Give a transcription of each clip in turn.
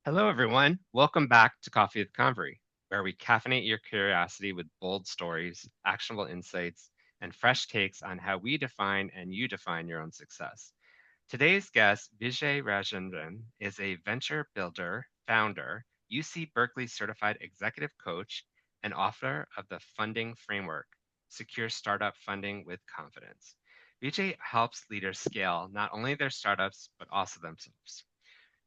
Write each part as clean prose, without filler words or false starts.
Hello, everyone. Welcome back to Coffee with Convery, where we caffeinate your curiosity with bold stories, actionable insights, and fresh takes on how we define and you define your own success. Today's guest, Vijay Rajendran, is a venture builder, founder, UC Berkeley Certified Executive Coach, and author of the Funding Framework, Secure Startup Funding with Confidence. Vijay helps leaders scale not only their startups, but also themselves.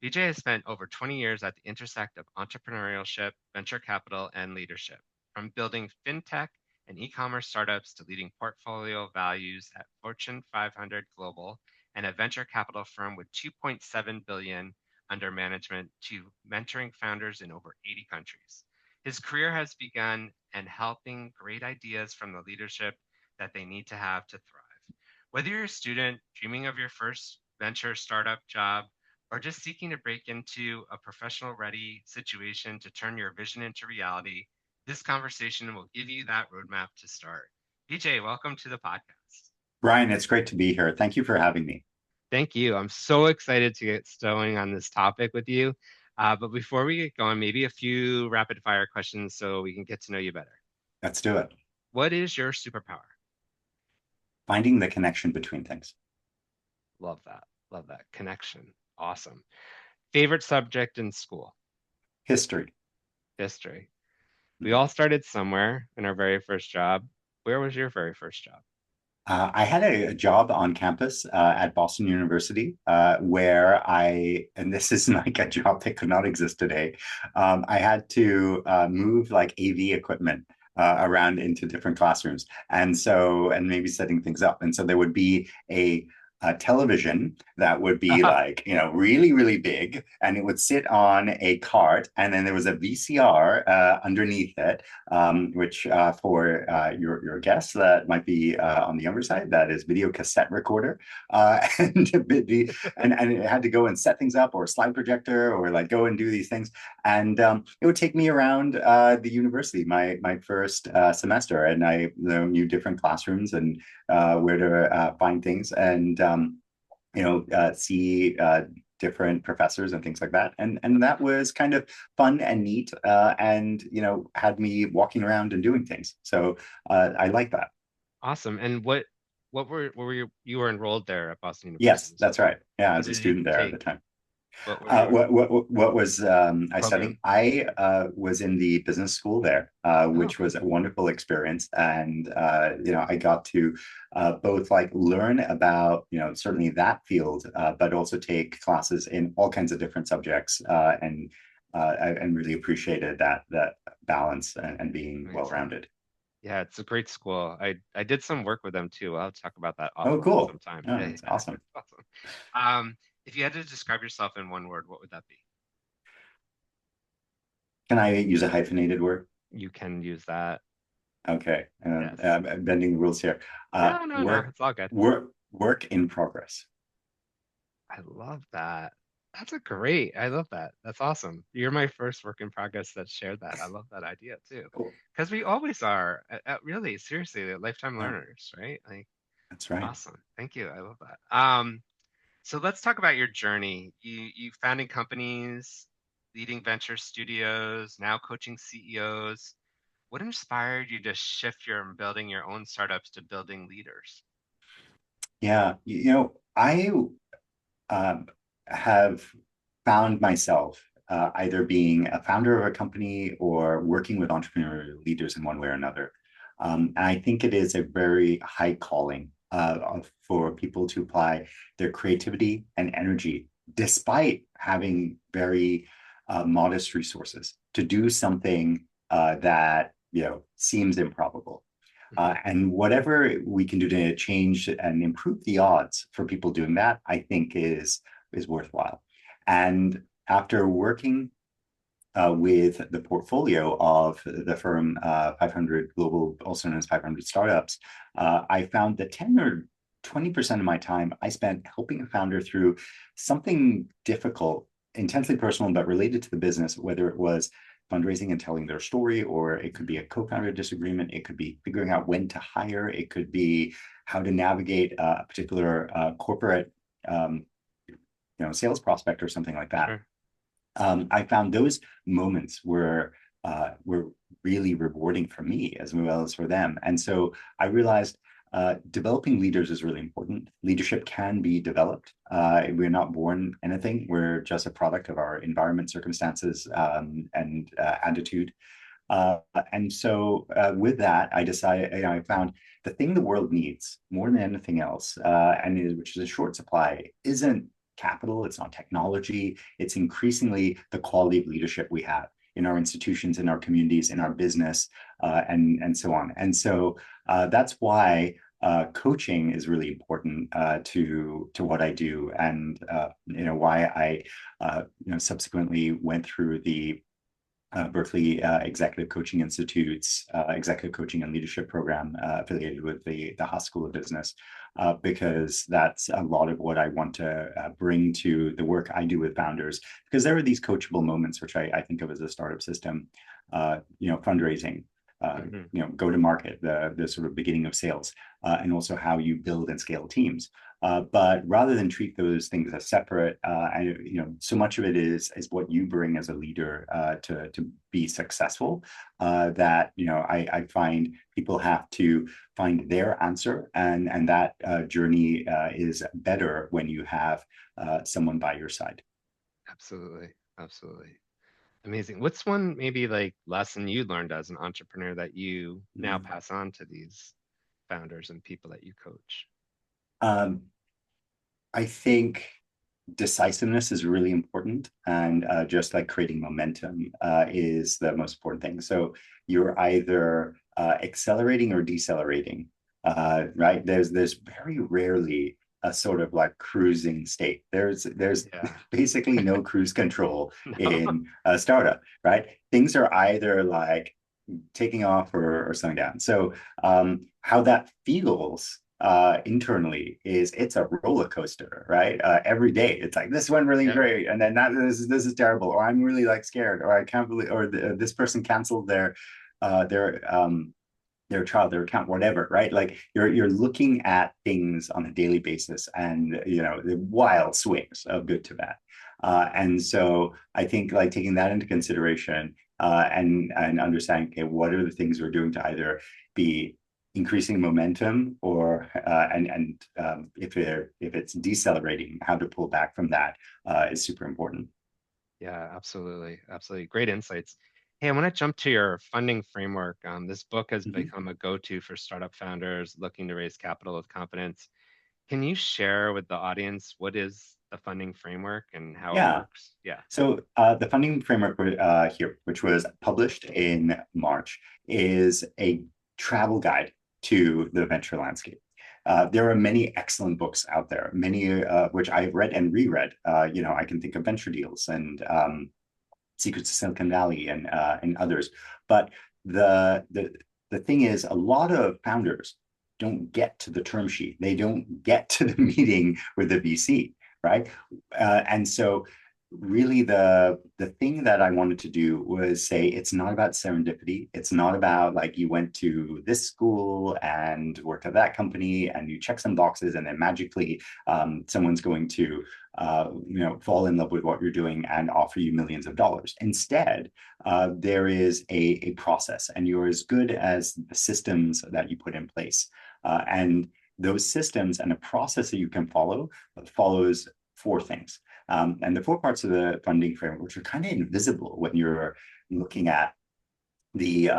Vijay has spent over 20 years at the intersect of entrepreneurship, venture capital, and leadership, from building fintech and e-commerce startups to leading portfolio values at Fortune 500 Global and a venture capital firm with 2.7 billion under management to mentoring founders in over 80 countries. His career has begun and helping great ideas from the leadership that they need to have to thrive. Whether you're a student dreaming of your first venture startup job, or just seeking to break into a professional ready situation to turn your vision into reality, this conversation will give you that roadmap to start. BJ, welcome to the podcast. Brian, it's great to be here. Thank you for having me. Thank you. I'm so excited to get going on this topic with you. But before we get going, maybe a few rapid fire questions so we can get to know you better. Let's do it. What is your superpower? Finding the connection between things. Love that. Love that connection. Awesome. Favorite subject in school? History. History. We Mhm. all started somewhere in our very first job. Where was your very first job? I had a job on campus at Boston University where and this is like a job that could not exist today. I had to move like AV equipment around into different classrooms. And maybe setting things up. And so there would be a television that would be like, really, really big, and it would sit on a cart. And then there was a VCR underneath it, which for your guests that might be on the younger side, that is video cassette recorder. And it had to go and set things up, or a slide projector, or like go and do these things. And it would take me around the university, my first semester, and I knew different classrooms and where to find things, and see different professors and things like that. And that was kind of fun and neat, and had me walking around and doing things. So I like that. Awesome. And what were you were enrolled there at Boston Yes, University? So that's right. Yeah, I what was a did you student there at the take? time. What were your What was I program? studying? I was in the business school there, Oh, which was cool. a wonderful experience, and I got to both like learn about certainly that field, but also take classes in all kinds of different subjects, and really appreciated that balance and being well Amazing. rounded. Yeah, it's a great school. I did some work with them too. I'll talk about that Oh, offline cool! sometime. Oh, Yeah, that's yeah, awesome. it's awesome. If you had to describe yourself in one word, what would that be? Can I use a hyphenated word? You can use that. Okay, Yes. bending the rules here. No, no, no. Work, It's all good. work in progress. I love that. I love that. That's awesome. You're my first work in progress that shared that. I love that idea too. Cool. Because we always are, really, seriously, lifetime Yeah, learners, right? Like, that's right. awesome. Thank you. I love that. So let's talk about your journey. You founding companies, leading venture studios, now coaching CEOs. What inspired you to shift your building your own startups to building leaders? Yeah, I um, have found myself either being a founder of a company or working with entrepreneurial leaders in one way or another. And I think it is a very high calling for people to apply their creativity and energy, despite having very modest resources, to do something that seems improbable. Mhm. And whatever we can do to change and improve the odds for people doing that, I think is worthwhile. And after working with the portfolio of the firm 500 Global, also known as 500 Startups, I found that 10 or 20% of my time I spent helping a founder through something difficult, intensely personal, but related to the business, whether it was fundraising and telling their story, or it could be a co-founder disagreement, it could be figuring out when to hire, it could be how to navigate a particular corporate sales prospect or something like that. Sure. I found those moments were really rewarding for me as well as for them. And so I realized developing leaders is really important. Leadership can be developed. We're not born anything. We're just a product of our environment, circumstances, and attitude. Uh, and so with that, I decided, I found the thing the world needs more than anything else, which is a short supply, isn't capital, it's not technology, it's increasingly the quality of leadership we have in our institutions, in our communities, in our business, and so on. And so that's why coaching is really important to what I do, and why I subsequently went through the Berkeley Executive Coaching Institute's Executive Coaching and Leadership Program affiliated with the Haas School of Business, because that's a lot of what I want to bring to the work I do with founders. Because there are these coachable moments, which I think of as a startup system, fundraising, Hmm. go to market, the sort of beginning of sales, and also how you build and scale teams. But rather than treat those things as separate, so much of it is what you bring as a leader to be successful. That I find people have to find their answer, and that journey is better when you have someone by your side. Absolutely. Absolutely. Amazing. What's one maybe like lesson you learned as an entrepreneur that you now Mhm. pass on to these founders and people that you coach? Um, I think decisiveness is really important, and just like creating momentum is the most important thing. So you're either accelerating or decelerating, right? There's very rarely a sort of like cruising state. There's Yeah. basically no cruise control No. in a startup, right? Things are either like taking off or slowing down. So how that feels internally is it's a roller coaster, right? Every day it's like this went really Yeah. great, and then this is terrible, or I'm really like scared, or I can't believe, or this person canceled uh, their um, their child, their account, whatever, right? Like you're looking at things on a daily basis, and the wild swings of good to bad. And so I think like taking that into consideration, and understanding, okay, what are the things we're doing to either be increasing momentum, or if it's decelerating, how to pull back from that is super important. Yeah, absolutely. Absolutely. Great insights. Hey, I want to jump to your funding framework. This book has Mm-hmm. become a go-to for startup founders looking to raise capital with confidence. Can you share with the audience what is the funding framework and how it Yeah. works? Yeah. So the funding framework here, which was published in March, is a travel guide to the venture landscape. There are many excellent books out there, many which I've read and reread. I can think of Venture Deals and Secrets of Silicon Valley and others. But the the the thing is, a lot of founders don't get to the term sheet. They don't get to the meeting with the VC, right? And so really the thing that I wanted to do was say it's not about serendipity. It's not about like you went to this school and worked at that company and you check some boxes and then magically someone's going to fall in love with what you're doing and offer you millions of dollars. Instead, there is a process, and you're as good as the systems that you put in place. And those systems and a process that you can follow follows four things. And the four parts of the funding framework, which are kind of invisible when you're looking at the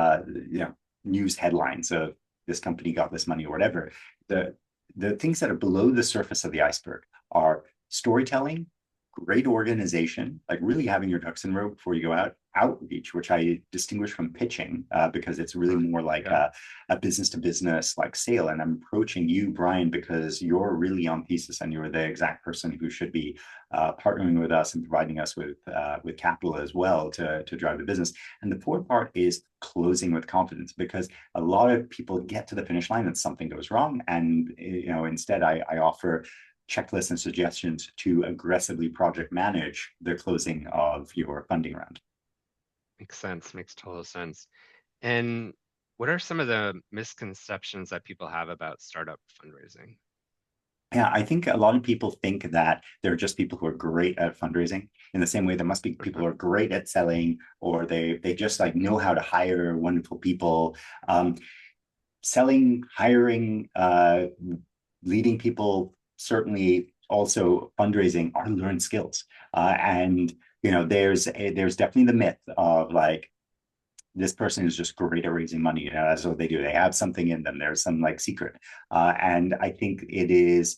news headlines of this company got this money or whatever. The the things that are below the surface of the iceberg are storytelling, great organization, like really having your ducks in a row before you go out, outreach, which I distinguish from pitching because it's really Huh. more like Yeah. a business to business like sale. And I'm approaching you, Brian, because you're really on thesis and you're the exact person who should be partnering with us and providing us with capital as well to drive the business. And the fourth part is closing with confidence, because a lot of people get to the finish line and something goes wrong. And instead I offer checklists and suggestions to aggressively project manage the closing of your funding round. Makes sense. Makes total sense. And what are some of the misconceptions that people have about startup fundraising? Yeah, I think a lot of people think that there are just people who are great at fundraising. In the same way, there must be people who are great at selling, or they just like know how to hire wonderful people. Selling, hiring, leading people, certainly also fundraising are learned skills. And there's definitely the myth of like this person is just great at raising money. That's what they do. They have something in them. There's some like secret. And I think it is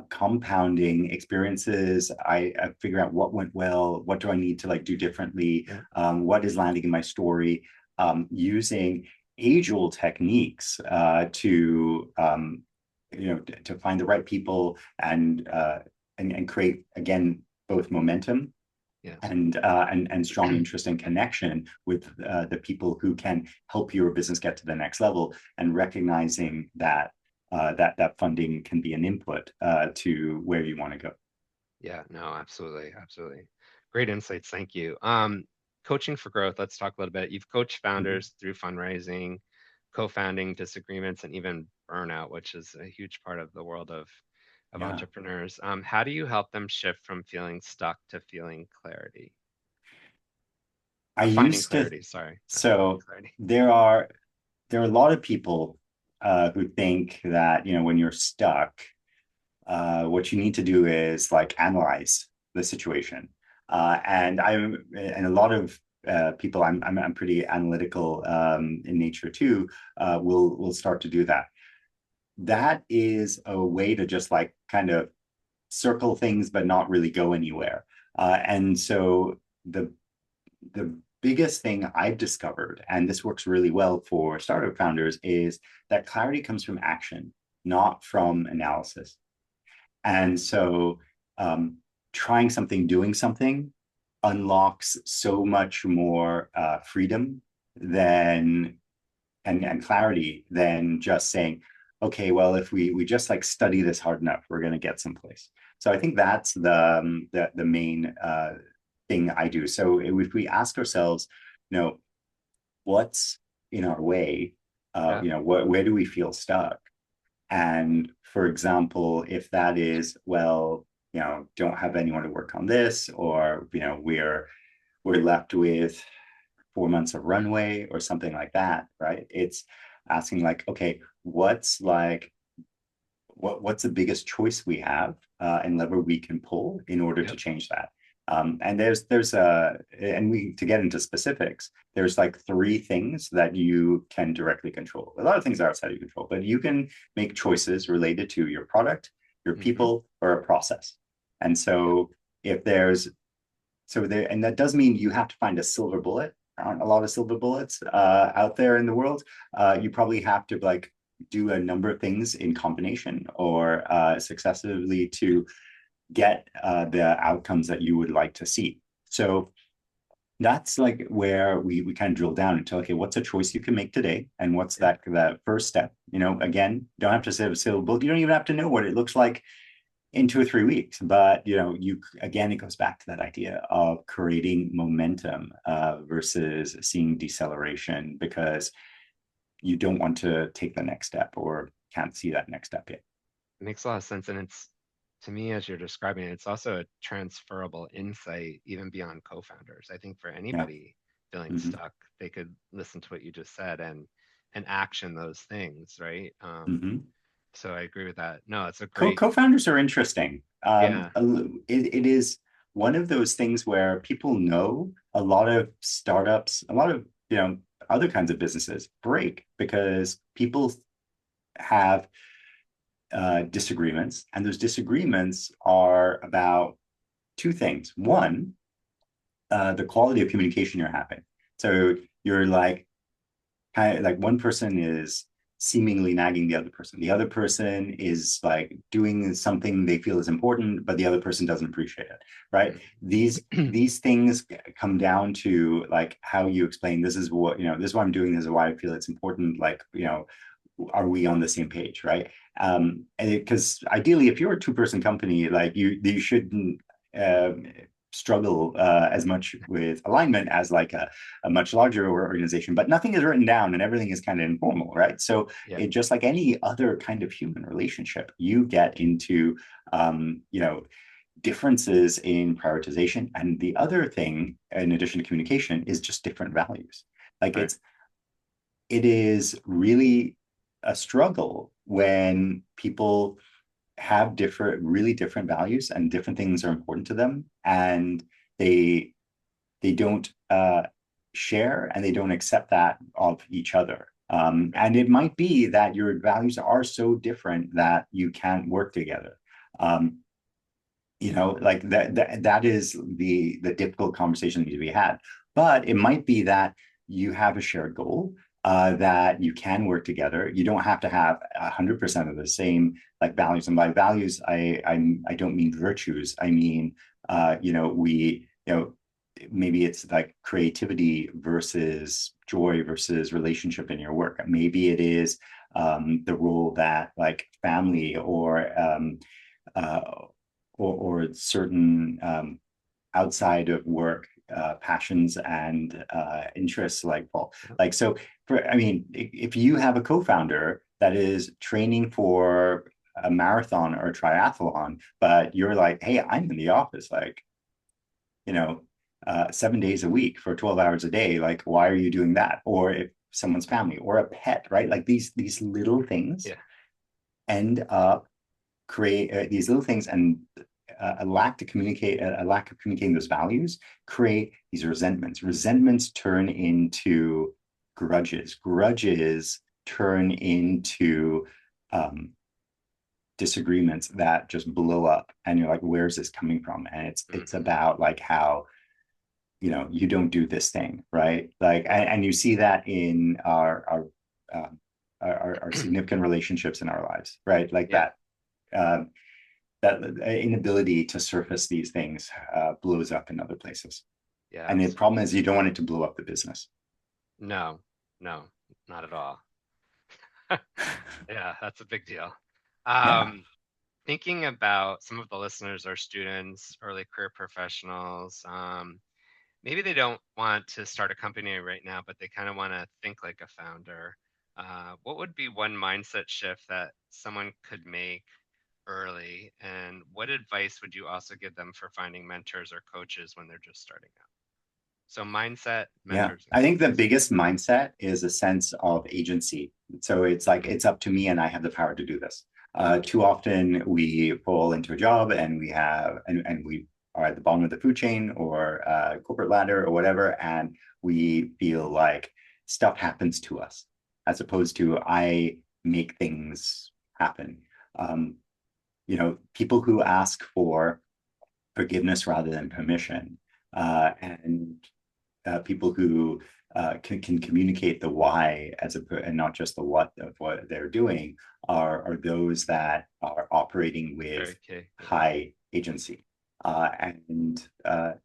compounding experiences. I figure out what went well. What do I need to like do differently? Yeah. What is landing in my story? Using age-old techniques to find the right people and create again both momentum Yes. and strong interest and connection with the people who can help your business get to the next level, and recognizing that that funding can be an input to where you want to go. Yeah, no, absolutely, absolutely. Great insights. Thank you. Coaching for growth. Let's talk a little bit. You've coached Mhm. founders through fundraising, co-founding, disagreements, and even burnout, which is a huge part of the world of Yeah, entrepreneurs. How do you help them shift from feeling stuck to feeling clarity? I Or finding used to. clarity, sorry, not feeling So clarity. there are there are a lot of people who think that when you're stuck, what you need to do is like analyze the situation. And a lot of people, I'm pretty analytical in nature too. Will start to do that. That is a way to just like kind of circle things, but not really go anywhere. And so the biggest thing I've discovered, and this works really well for startup founders, is that clarity comes from action, not from analysis. And so trying something, doing something unlocks so much more freedom than and clarity than just saying, okay, well, if we just like study this hard enough, we're going to get someplace. So I think that's the main thing I do. So if we ask ourselves, what's in our way, Yeah, where do we feel stuck? And for example, if that is, well, don't have anyone to work on this, or we're left with 4 months of runway or something like that, right? It's asking like, okay, what's the biggest choice we have and lever we can pull in order to yep. change that. And and we to get into specifics, there's like three things that you can directly control. A lot of things are outside of your control, but you can make choices related to your product, your Hmm. people, or a process. And Yep. so if there's so there, and that does mean you have to find a silver bullet. There aren't a lot of silver bullets out there in the world. You probably have to like do a number of things in combination or successively to get the outcomes that you would like to see. So that's like where we kind of drill down into, okay, what's a choice you can make today, and what's Yeah. that first step. Again, don't have to say a silver bullet. You don't even have to know what it looks like in 2 or 3 weeks. But you again, it goes back to that idea of creating momentum versus seeing deceleration, because you don't want to take the next step or can't see that next step yet. It makes a lot of sense. And it's, to me, as you're describing it, it's also a transferable insight even beyond co-founders. I think for Yeah. anybody feeling Mm-hmm. stuck, they could listen to what you just said and action those things, right? Mm-hmm. So I agree with that. No, it's a Co great, co-founders are interesting. yeah, It is one of those things where people know a lot of startups, a lot of other kinds of businesses break because people have disagreements, and those disagreements are about two things. One, the quality of communication you're having. So you're like kind of like one person is seemingly nagging the other person. The other person is like doing something they feel is important, but the other person doesn't appreciate it, right? These things come down to like how you explain, this is what this is what I'm doing, this is why I feel it's important. Like are we on the same page, right? Because ideally, if you're a two-person company, like you shouldn't. struggle as much with alignment as like a much larger organization, but nothing is written down and everything is kind of informal, right? So Yeah. it just like any other kind of human relationship, you get into you know, differences in prioritization. And the other thing, in addition to communication, is just different values. Like Right. it is really a struggle when people have different, really different values and different things are important to them, and they they don't share and they don't accept that of each other. Right. And it might be that your values are so different that you can't work together. Um, you know, like that is the difficult conversation that needs to be had. But it might be that you have a shared goal, that you can work together. You don't have to have 100% of the same like values. And by values, I don't mean virtues. I mean, you know, you know, maybe it's like creativity versus joy versus relationship in your work. Maybe it is the role that like family uh, or certain outside of work passions and interests like Paul. Yeah. Like, so for, I mean, if you have a co-founder that is training for a marathon or a triathlon, but you're like, hey, I'm in the office, like, you know, 7 days a week for 12 hours a day, like, why are you doing that? Or if someone's family or a pet, right? Like these little things Yeah. end up create these little things, and a lack to communicate, a lack of communicating those values create these resentments. Resentments turn into grudges. Grudges turn into um, disagreements that just blow up, and you're like, where's this coming from? And it's Hmm. about like how, you know, you don't do this thing right, like, and you see that in um, our significant relationships in our lives, right? Like Yeah. uh, that inability to surface these things blows up in other places. Yeah, And the problem is absolutely. you don't want it to blow up the business. No, no, not at all. Yeah, that's a big deal. Yeah. Um, Thinking about some of the listeners are students, early career professionals. Maybe they don't want to start a company right now, but they kind of want to think like a founder. What would be one mindset shift that someone could make early? And what advice would you also give them for finding mentors or coaches when they're just starting out? So, mindset, Yeah. mentors, and I think the coaches. biggest mindset is a sense of agency. So it's like, it's up to me and I have the power to do this. Too often we fall into a job and and we are at the bottom of the food chain or corporate ladder or whatever, and we feel like stuff happens to us as opposed to I make things happen. Um, you know, people who ask for forgiveness rather than permission, and people who can communicate the why as a and not just the what of what they're doing are those that are operating with Very key. Yeah. high agency. And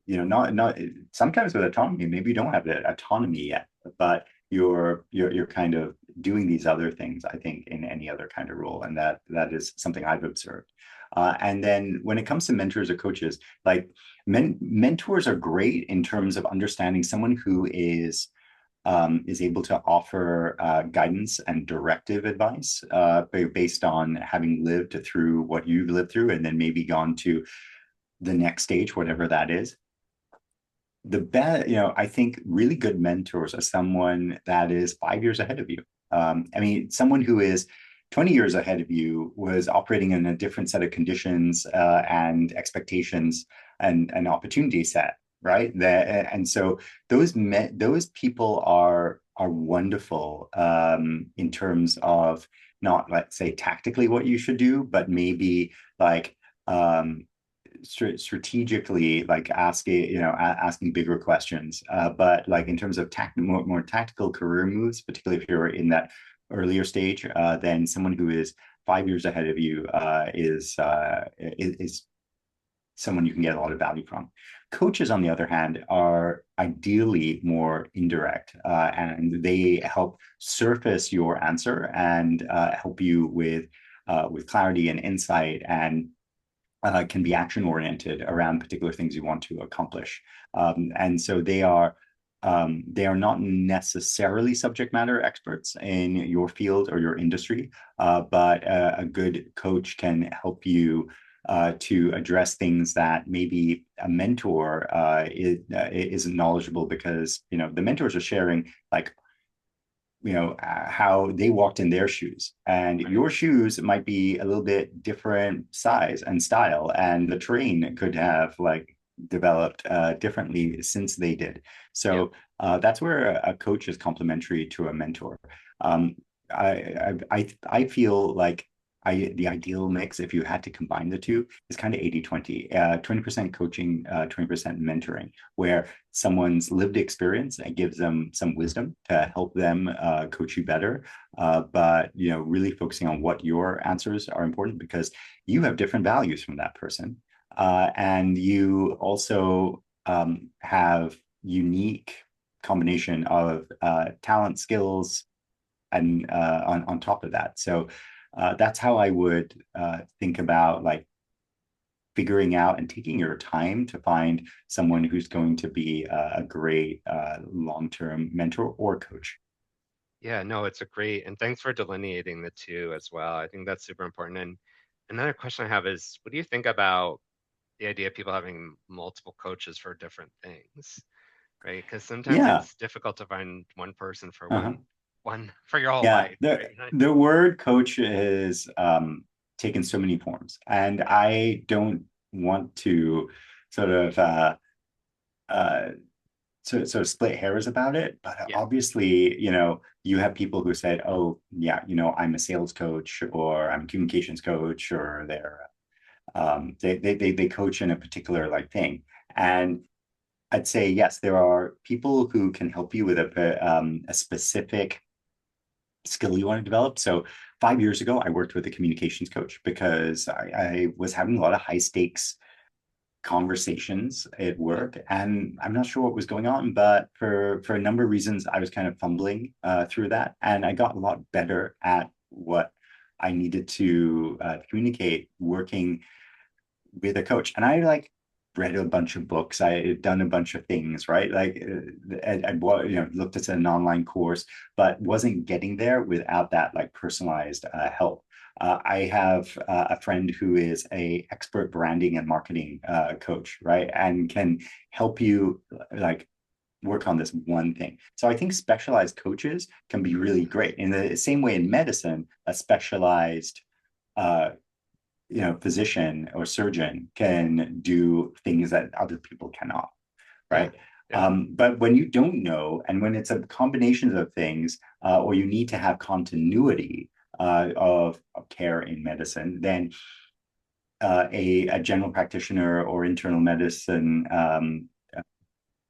you know, not sometimes with autonomy, maybe you don't have the autonomy yet, but you're kind of doing these other things, I think, in any other kind of role, and that is something I've observed. And then when it comes to mentors or coaches, like mentors are great in terms of understanding someone who is able to offer guidance and directive advice based on having lived through what you've lived through, and then maybe gone to the next stage, whatever that is. The best, you know, I think really good mentors are someone that is 5 years ahead of you. I mean, someone who is 20 years ahead of you was operating in a different set of conditions and expectations and opportunity set, right? And so those people are wonderful in terms of not, let's say, tactically what you should do, but maybe like um, strategically, like asking, you know, asking bigger questions, but like in terms of more tactical career moves, particularly if you're in that earlier stage, then someone who is 5 years ahead of you is someone you can get a lot of value from. Coaches, on the other hand, are ideally more indirect, and they help surface your answer and help you with clarity and insight, and can be action oriented around particular things you want to accomplish. And so they are not necessarily subject matter experts in your field or your industry, but a good coach can help you to address things that maybe a mentor isn't knowledgeable, because the mentors are sharing like how they walked in their shoes, and Right. your shoes might be a little bit different size and style, and the terrain could have like developed differently since they did. Yeah. So that's where a coach is complementary to a mentor. um, I feel like the ideal mix, if you had to combine the two, is kind of 80-20, 20% coaching, 20% mentoring, where someone's lived experience and gives them some wisdom to help them coach you better. But really focusing on what your answers are important, because you have different values from that person, and you also have unique combination of talent, skills, and on top of that. So that's how I would think about like figuring out and taking your time to find someone who's going to be a great long-term mentor or coach. Yeah, no, it's a great, and thanks for delineating the two as well. I think that's super important. And another question I have is, what do you think about the idea of people having multiple coaches for different things, right? Because sometimes Yeah. it's difficult to find one person for Uh-huh. one for your whole Yeah. life, The right? the word coach is taken so many forms, and I don't want to sort of uh, sort of split hairs about it. But Yeah, obviously, you have people who said, "Oh, yeah, I'm a sales coach, or I'm a communications coach," or they coach in a particular like thing. And I'd say yes, there are people who can help you with a specific skill you want to develop. So 5 years ago, I worked with a communications coach because I was having a lot of high stakes conversations at yeah, work, and I'm not sure what was going on, but for a number of reasons I was kind of fumbling through that, and I got a lot better at what I needed to communicate working with a coach. And I like read a bunch of books, I had done a bunch of things, right? Like I looked at an online course, but wasn't getting there without that like personalized help. I have a friend who is a expert branding and marketing coach, right, and can help you like work on this one thing. So I think specialized coaches can be really great. In the same way in medicine, a specialized uh, physician or surgeon can do things that other people cannot, yeah, right? yeah, But when you don't know, and when it's a combination of things, or you need to have continuity of care in medicine, then a general practitioner or internal medicine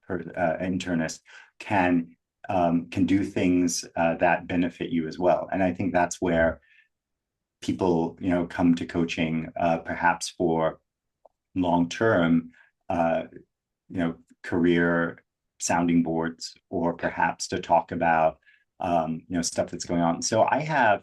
internist can do things that benefit you as well. And I think that's where people come to coaching, perhaps for long term uh, career sounding boards, or yeah, perhaps to talk about stuff that's going on. So uh,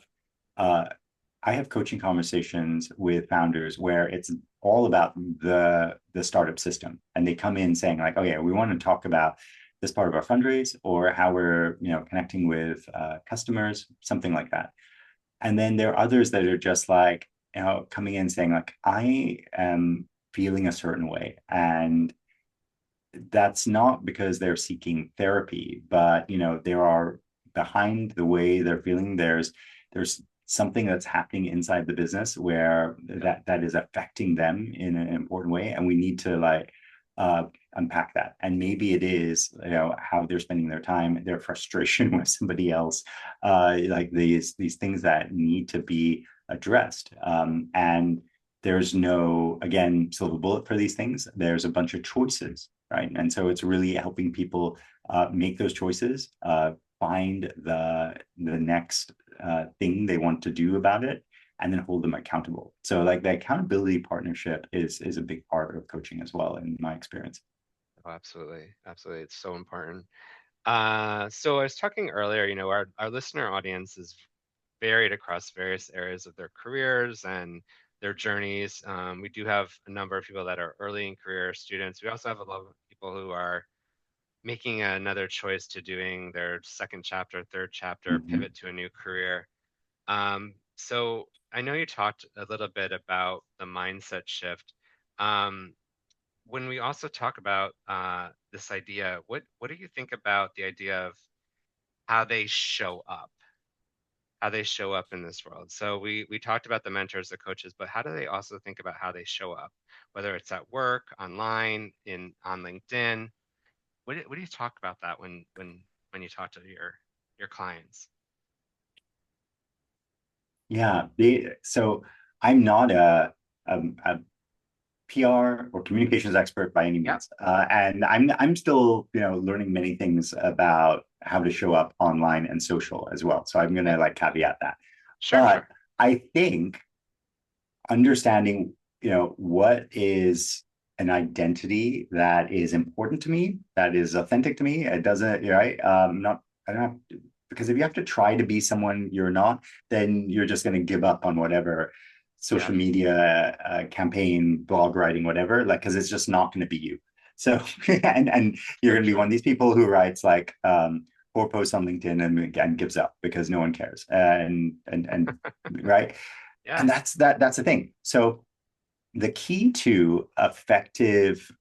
I have coaching conversations with founders where it's all about the startup system, and they come in saying like, "Oh yeah, we want to talk about this part of our fundraise, or how we're connecting with customers, something like that." And then there are others that are just like coming in saying like, "I am feeling a certain way," and that's not because they're seeking therapy, but there are behind the way they're feeling, there's something that's happening inside the business where yeah, that is affecting them in an important way, and we need to like uh unpack that. And maybe it is how they're spending their time, their frustration with somebody else, like these things that need to be addressed. And there's no, again, silver bullet for these things. There's a bunch of choices, right? And so it's really helping people make those choices, find the next thing they want to do about it, and then hold them accountable. So like the accountability partnership is a big part of coaching as well, in my experience. oh, absolutely, absolutely. It's so important. So I was talking earlier, our listener audience is varied across various areas of their careers and their journeys. We do have a number of people that are early in career students. We also have a lot of people who are making another choice to doing their second chapter, third chapter, Mhm. pivot to a new career. So I know you talked a little bit about the mindset shift. Um, when we also talk about this idea, what do you think about the idea of how they show up, how they show up in this world? So we talked about the mentors, the coaches, but how do they also think about how they show up, whether it's at work, online, in on LinkedIn? What do you talk about that when you talk to your clients? Yeah, so I'm not a PR or communications expert by any Yep, means, and I'm still learning many things about how to show up online and social as well. So I'm gonna okay, like caveat that, sure, but sure, I think understanding what is an identity that is important to me, that is authentic to me. It doesn't, right? Not, I don't have to, because if you have to try to be someone you're not, then you're just going to give up on whatever yeah, social media campaign, blog writing, whatever, like, because it's just not going to be you. So, and you're true, going to be true, one of these people who writes like, four posts on LinkedIn and gives up because no one cares. And right. yeah, And that's the thing. So the key to effective,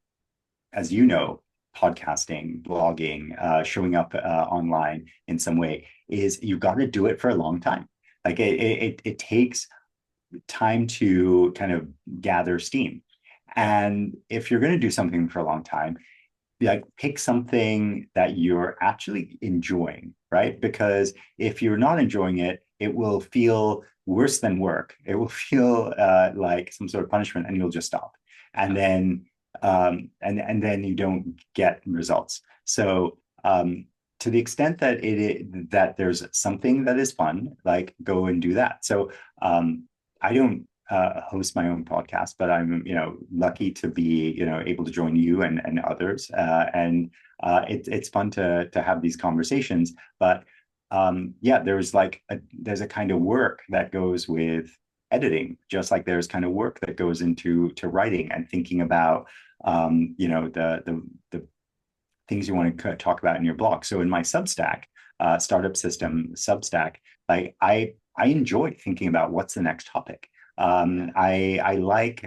as you know, podcasting, blogging, showing up online in some way is you've got to do it for a long time. Like it takes time to kind of gather steam. yep, And if you're going to do something for a long time, like pick something that you're actually enjoying, right? Because if you're not enjoying it, it will feel worse than work. It will feel like some sort of punishment, and you'll just stop. And yep, then and then you don't get results. So to the extent that that there's something that is fun, like go and do that. So I don't host my own podcast, but I'm lucky to be able to join you and others, and it's fun to have these conversations. But yeah, there's a kind of work that goes with editing, just like there's kind of work that goes into writing and thinking about the things you want to talk about in your blog. So in my Substack, startup system Substack, I enjoy thinking about what's the next topic. yeah, I like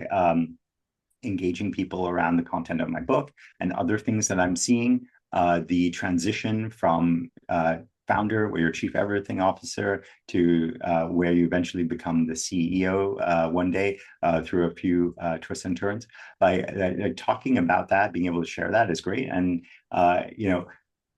engaging people around the content of my book and other things that I'm seeing. The transition from founder, where you're chief everything officer, to where you eventually become the CEO one day through a few twists and turns. Talking about that, being able to share that is great. And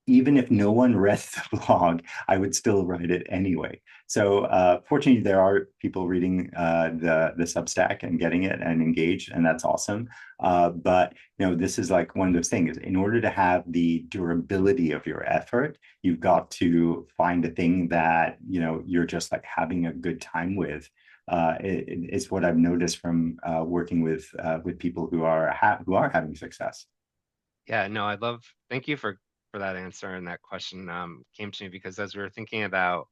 even if no one read the blog, I would still write it anyway. So fortunately, there are people reading the Substack and getting it and engaged, and that's awesome. But this is like one of those things. In order to have the durability of your effort, you've got to find a thing that you're just like having a good time with. It's what I've noticed from working with people who are having success. yeah. No, I love. Thank you for that answer, and that question came to me because as we were thinking about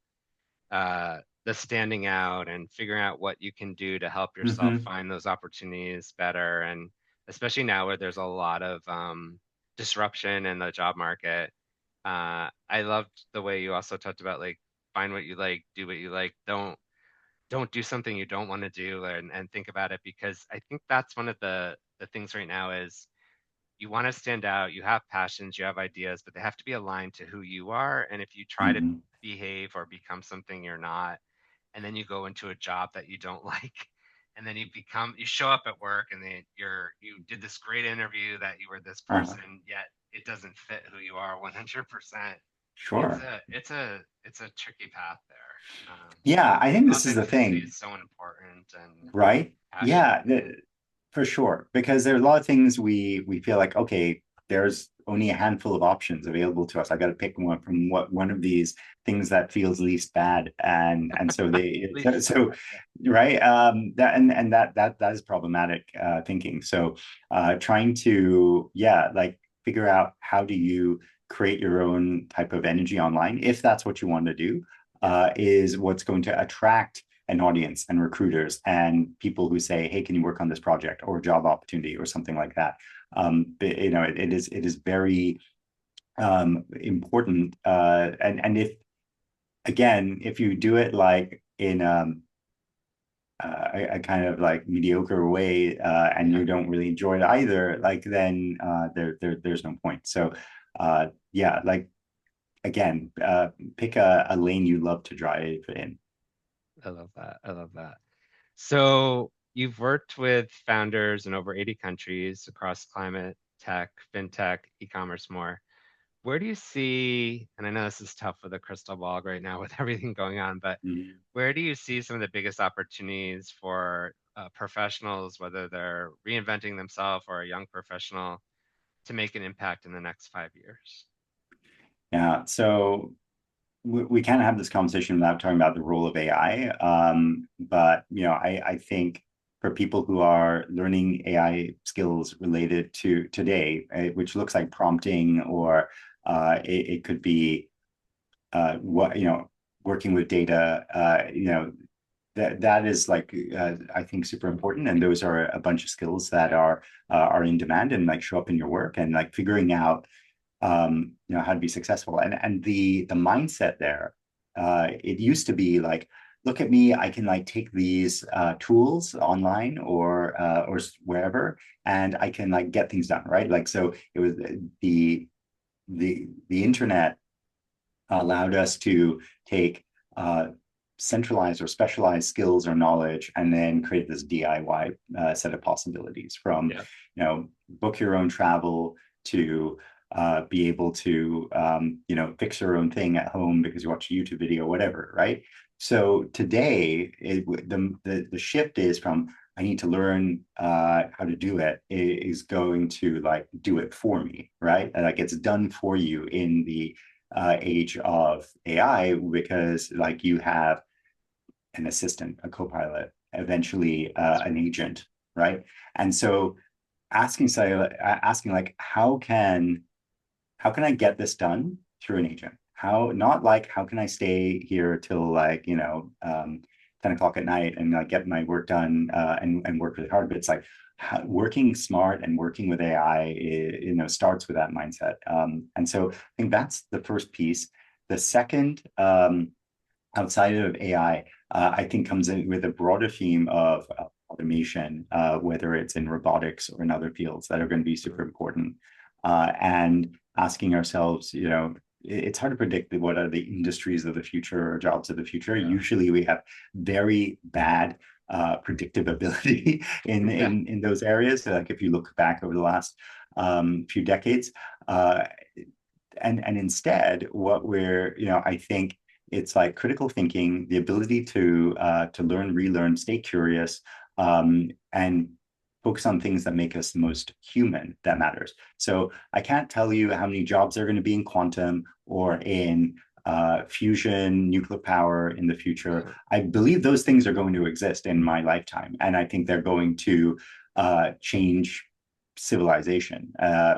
the standing out and figuring out what you can do to help yourself Mm-hmm. find those opportunities better, and especially now where there's a lot of disruption in the job market. I loved the way you also talked about like find what you like, do what you like, don't do something you don't want to do, and think about it because I think that's one of the things right now is you want to stand out, you have passions, you have ideas, but they have to be aligned to who you are. And if you try to Mm-hmm. behave or become something you're not, and then you go into a job that you don't like, and then you show up at work and then you did this great interview that you were this Uh-huh. person, yet it doesn't fit who you are 100%. Sure. It's a tricky path there. Yeah, I think this is the Authenticity thing, is so important and right? passion. Yeah, for sure. Because there's a lot of things we feel like, okay, there's only a handful of options available to us. I got to pick one from one of these things that feels least bad, and so Least so bad. Yeah. right that and that is problematic thinking. So trying to like figure out how do you create your own type of energy online if that's what you want to do Yeah. is what's going to attract an audience and recruiters and people who say, hey, can you work on this project or job opportunity or something like that. It is very important. And if, again, if you do it like in a kind of like mediocre way, and Yeah, you don't really enjoy it either, like then there's no point. So yeah, like again, pick a lane you love to drive in. I love that. I love that. So you've worked with founders in over 80 countries across climate, tech, fintech, e-commerce more. Where do you see, and I know this is tough with a crystal ball right now with everything going on, but Mhm. where do you see some of the biggest opportunities for professionals, whether they're reinventing themselves or a young professional, to make an impact in the next 5 years? Yeah, so we can't have this conversation without talking about the role of AI. But I think for people who are learning AI skills related to today, which looks like prompting, or it could be what working with data. That is like I think super important, and those are a bunch of skills that are in demand and like show up in your work, and like figuring out how to be successful. And the mindset there, it used to be like, look at me, I can like take these tools online or wherever, and I can like get things done, right? Like, so it was the internet allowed us to take centralized or specialized skills or knowledge and then create this DIY set of possibilities, from Yeah. book your own travel to be able to fix your own thing at home because you watch a YouTube video, whatever, right? So today, the shift is from I need to learn how to do it, is going to like do it for me, right? And like it's done for you in the age of AI, because like you have an assistant, a co-pilot, eventually That's an right. agent, right? And so asking like how can I get this done through an agent? How, not like how can I stay here till like 10 o'clock at night and like get my work done and work really hard, but it's like working smart and working with AI starts with that mindset. And so I think that's the first piece. The second, outside of AI, I think comes in with a broader theme of automation, whether it's in robotics or in other fields that are going to be super important. And asking ourselves, it's hard to predict what are the industries of the future or jobs of the future. Yeah. Usually we have very bad predictive ability Yeah. in those areas. So like if you look back over the last few decades, uh, and instead what I think it's like critical thinking, the ability to learn, relearn, stay curious, and focus on things that make us the most human, that matters. So I can't tell you how many jobs are going to be in quantum or in fusion, nuclear power in the future. Yeah. I believe those things are going to exist in my lifetime, and I think they're going to change civilization,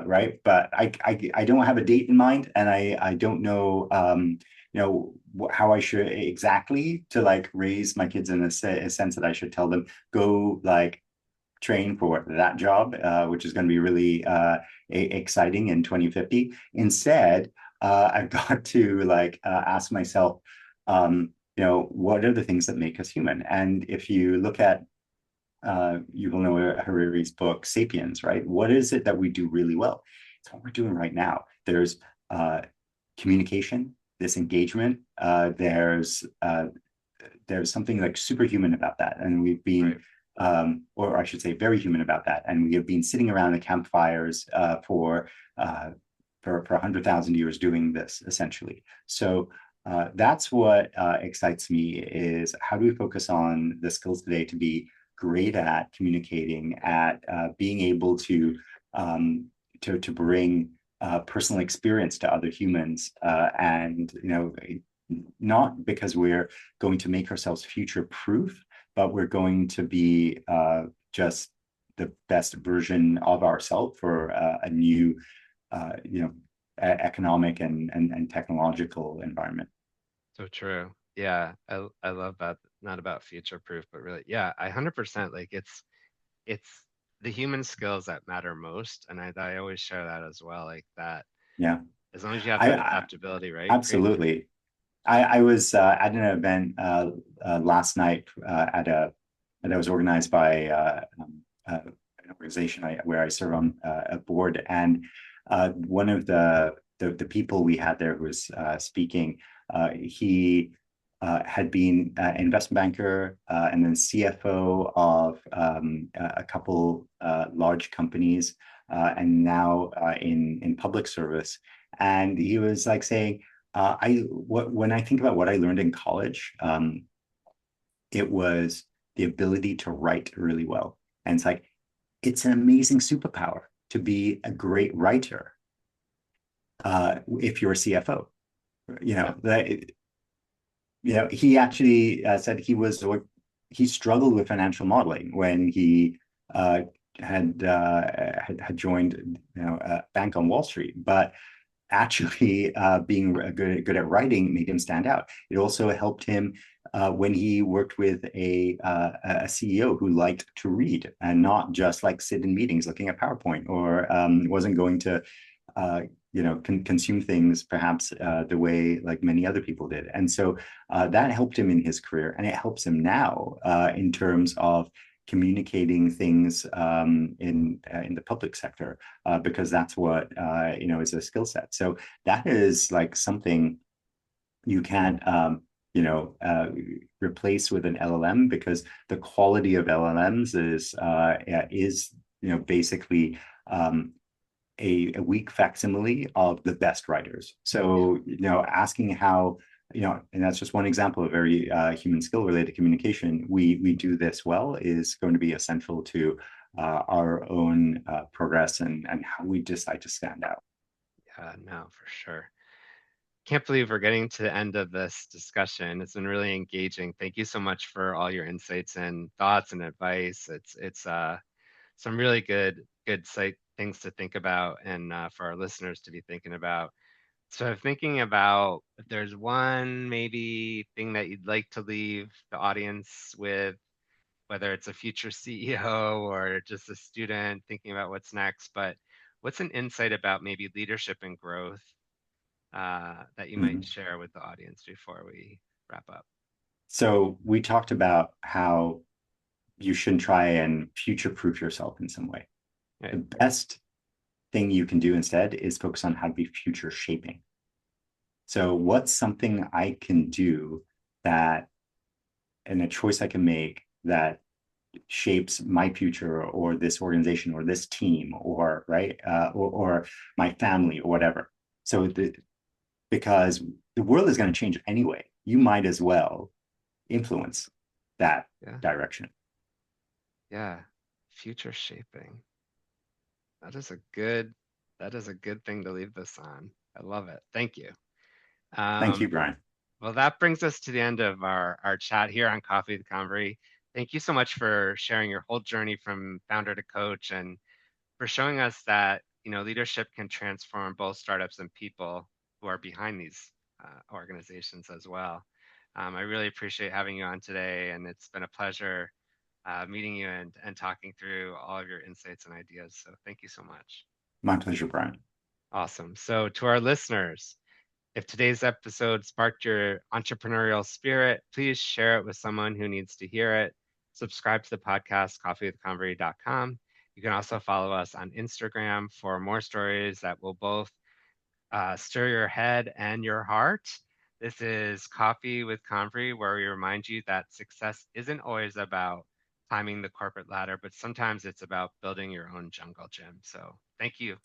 right? But I don't have a date in mind, and I don't know how I should exactly to like raise my kids in a sense that I should tell them go like train for that job, which is going to be really exciting in 2050. Instead, I've got to like ask myself, what are the things that make us human? And if you look at you will know Harari's book *Sapiens*, right? What is it that we do really well? It's what we're doing right now. There's communication, this engagement. There's something like superhuman about that, and we've been, Right. or I should say, very human about that. And we have been sitting around the campfires uh, for 100,000 years doing this essentially. So that's what excites me, is how do we focus on the skills today to be great at communicating, at being able to bring personal experience to other humans, and not because we're going to make ourselves future proof, but we're going to be just the best version of ourselves for a new economic and technological environment. So true. Yeah. I love that. not about future proof, but really, yeah, I 100% like it's the human skills that matter most, and I always share that as well. Like that, Yeah, as long as you have that I adaptability, right? Great. absolutely. I was at an event last night that was organized by an organization where I serve on a board, and one of the people we had there who was speaking, he had been an investment banker and then CFO of a couple large companies, and now in public service. And he was like saying, when I think about what I learned in college, it was the ability to write really well. And it's like it's an amazing superpower to be a great writer if you're a CFO. You Yeah. know that he actually said he struggled with financial modeling when he uh, had joined a bank on Wall Street, but actually being good at writing made him stand out. It also helped him when he worked with a CEO who liked to read and not just like sit in meetings looking at PowerPoint, or wasn't going to uh, consume things perhaps the way like many other people did. And so that helped him in his career, and it helps him now in terms of communicating things in the public sector, because that's what is a skill set. So that is like something you can't replace with an LLM, because the quality of LLMs is basically a weak facsimile of the best writers. Yeah. So asking how, and that's just one example of very human skill related communication. We do this well is going to be essential to our own progress and how we decide to stand out. Yeah, no, for sure. Can't believe we're getting to the end of this discussion. It's been really engaging. Thank you so much for all your insights and thoughts and advice. It's some really good site things to think about and for our listeners to be thinking about. So I'm thinking about if there's one maybe thing that you'd like to leave the audience with, whether it's a future CEO or just a student thinking about what's next, but what's an insight about maybe leadership and growth that you might Mm-hmm. share with the audience before we wrap up? So we talked about how you shouldn't try and future proof yourself in some way. The Right. best thing you can do instead is focus on how to be future shaping. So, what's something I can do that, and a choice I can make that shapes my future or this organization or this team or right or my family or whatever. So, because the world is going to change anyway, you might as well influence that Yeah. direction. Yeah. Future shaping. That is a good that is a good thing to leave this on. I love it. Thank you. Thank you, Um, Brian. well, that brings us to the end of our chat here on Coffee with Convery. Thank you so much for sharing your whole journey from founder to coach and for showing us that leadership can transform both startups and people who are behind these organizations as well. I really appreciate having you on today, and it's been a pleasure meeting you and talking through all of your insights and ideas. So thank you so much. My pleasure, Brian. Awesome. So to our listeners, if today's episode sparked your entrepreneurial spirit, please share it with someone who needs to hear it. Subscribe to the podcast, coffeewithconvery.com. You can also follow us on Instagram for more stories that will both stir your head and your heart. This is Coffee with Convery, where we remind you that success isn't always about climbing the corporate ladder, but sometimes it's about building your own jungle gym. So thank you.